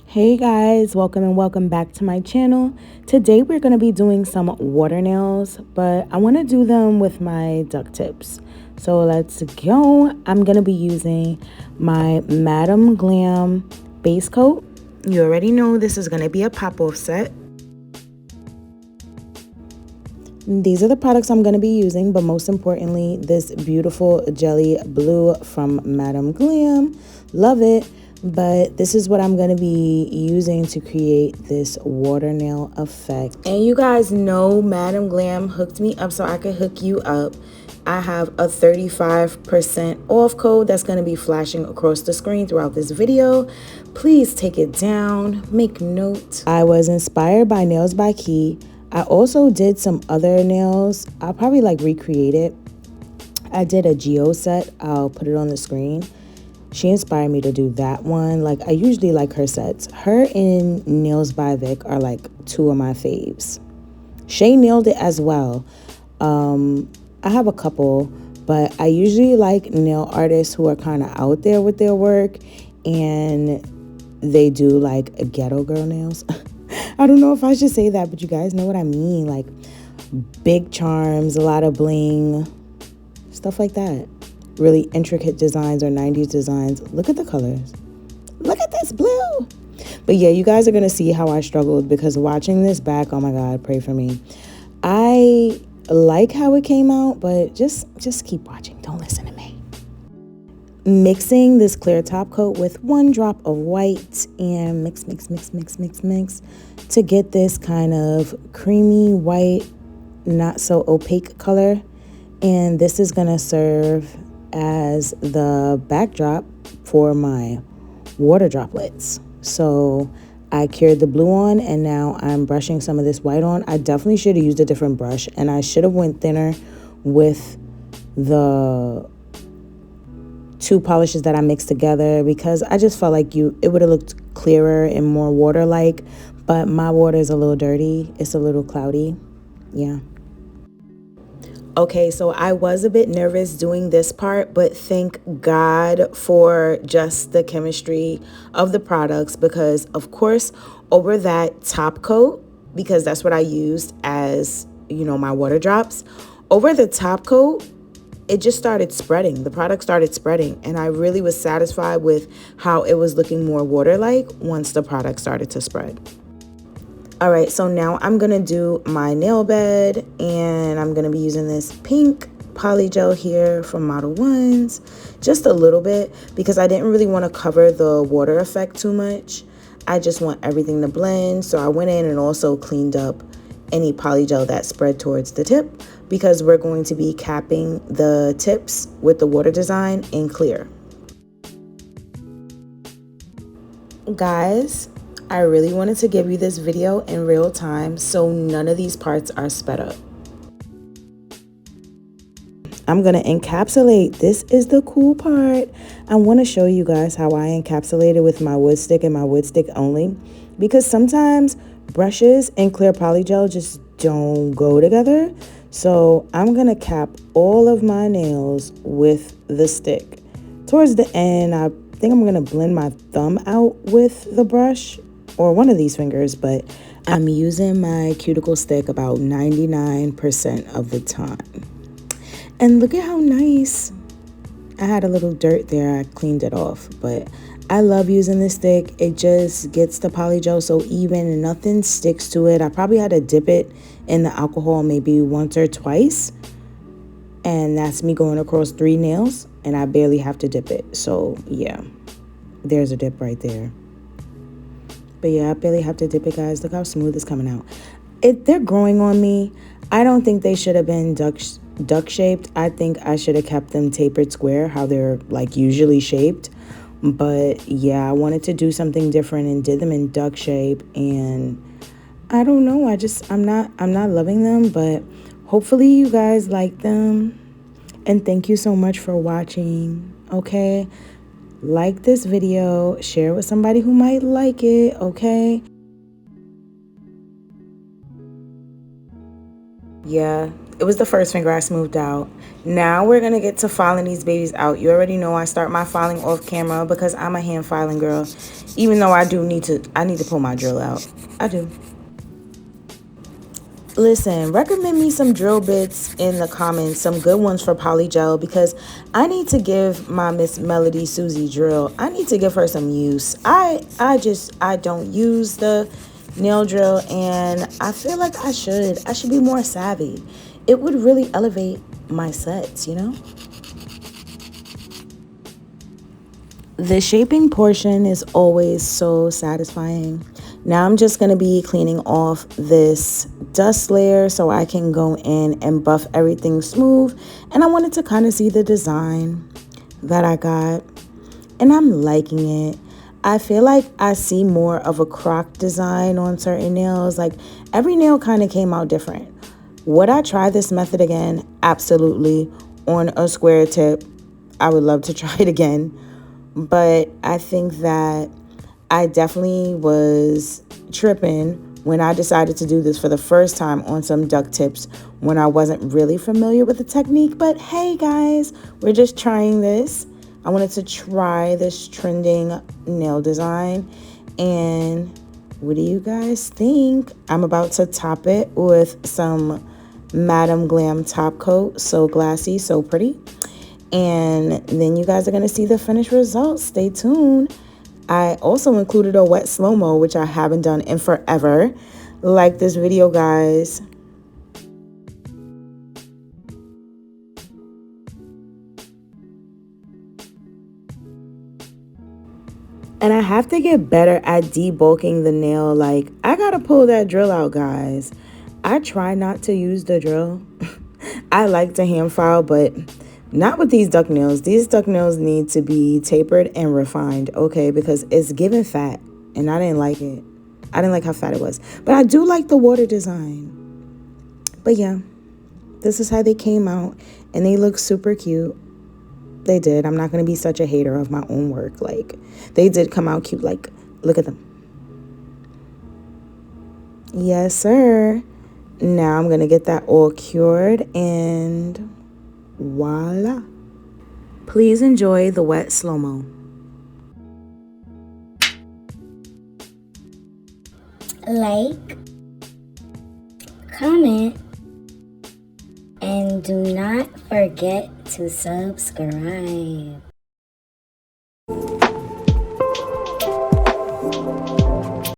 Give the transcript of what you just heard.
Hey guys, welcome and welcome back to my channel. Today we're going to be doing some water nails, but I want to do them with my duct tips. So let's go. I'm going to be using my Madam Glam base coat. You already know this is going to be a pop-off set. These are the products I'm going to be using, but most importantly, this beautiful jelly blue from Madam Glam. Love it. But this is what I'm going to be using to create this water nail effect. And you guys know Madam Glam hooked me up so I could hook you up. I have a 35% off code that's going to be flashing across the screen throughout this video. Please take it down, make note. I was inspired by Nails by Key. I also did some other nails. I'll probably recreate it. I did a geo set. I'll put it on the screen. She inspired me to do that one. I usually like her sets. Her and Nails by Vic are two of my faves. Shay nailed it as well. I have a couple, but I usually like nail artists who are kind of out there with their work and they do ghetto girl nails. I don't know if I should say that, but you guys know what I mean. Big charms, a lot of bling, stuff like that. Really intricate designs or 90s designs. Look at the colors. Look at this blue. But yeah, you guys are going to see how I struggled because watching this back, oh my God, pray for me. I like how it came out, but just keep watching. Don't listen to me. Mixing this clear top coat with 1 drop of white and mix to get this kind of creamy white, not so opaque color. And this is going to serve as the backdrop for my water droplets. So I cured the blue on and now I'm brushing some of this white on. I definitely should have used a different brush and I should have went thinner with the 2 polishes that I mixed together because I just felt like it would have looked clearer and more water-like, but my water is a little dirty. It's a little cloudy. Yeah. Okay, so I was a bit nervous doing this part, but thank God for just the chemistry of the products because, of course, over that top coat, because that's what I used as, my water drops, over the top coat, it just started spreading. The product started spreading, and I really was satisfied with how it was looking more water-like once the product started to spread. All right, so now I'm gonna do my nail bed and I'm gonna be using this pink polygel here from Model 1s, just a little bit because I didn't really want to cover the water effect too much. I just want everything to blend. So I went in and also cleaned up any polygel that spread towards the tip because we're going to be capping the tips with the water design in clear. Guys, I really wanted to give you this video in real time so none of these parts are sped up. I'm going to encapsulate. This is the cool part. I want to show you guys how I encapsulate it with my wood stick and my wood stick only because sometimes brushes and clear polygel just don't go together. So I'm going to cap all of my nails with the stick. Towards the end, I think I'm going to blend my thumb out with the brush or one of these fingers, but I'm using my cuticle stick about 99% of the time. And look at how nice. I had a little dirt there. I cleaned it off, but I love using this stick. It just gets the polygel so even and nothing sticks to it. I probably had to dip it in the alcohol maybe once or twice. And that's me going across 3 nails and I barely have to dip it. So yeah, there's a dip right there. But yeah, I barely have to dip it, guys. Look how smooth it's coming out. They're growing on me. I don't think they should have been duck shaped. I think I should have kept them tapered square, how they're usually shaped. But yeah, I wanted to do something different and did them in duck shape. And I don't know. I'm not loving them, but hopefully you guys like them. And thank you so much for watching. Okay. Like this video, share it with somebody who might like it, okay? Yeah, it was the first finger I smoothed out. Now we're gonna get to filing these babies out. You already know I start my filing off camera because I'm a hand filing girl. Even though I need to pull my drill out. I do. Listen, recommend me some drill bits in the comments, some good ones for Polygel, because I need to give my Miss Melody Susie drill. I need to give her some use. I don't use the nail drill, and I feel like I should. I should be more savvy. It would really elevate my sets, you know? The shaping portion is always so satisfying. Now I'm just going to be cleaning off this dust layer so I can go in and buff everything smooth. And I wanted to kind of see the design that I got. And I'm liking it. I feel like I see more of a croc design on certain nails. Like every nail kind of came out different. Would I try this method again? Absolutely. On a square tip, I would love to try it again. But I think that I definitely was tripping when I decided to do this for the first time on some duck tips when I wasn't really familiar with the technique. But hey guys, we're just trying this. I wanted to try this trending nail design. And what do you guys think? I'm about to top it with some Madam Glam top coat. So glassy, so pretty. And then you guys are going to see the finished results. Stay tuned. I also included a wet slow-mo, which I haven't done in forever. Like this video, guys. And I have to get better at debulking the nail. Like, I got to pull that drill out, guys. I try not to use the drill. I like to hand file, but not with these duck nails. These duck nails need to be tapered and refined, okay? Because it's giving fat, and I didn't like it. I didn't like how fat it was. But I do like the water design. But yeah, this is how they came out, and they look super cute. They did. I'm not going to be such a hater of my own work. Like, they did come out cute. Like, look at them. Yes, sir. Now I'm going to get that all cured, and voila. Please enjoy the wet slow-mo. Like, comment, and do not forget to subscribe.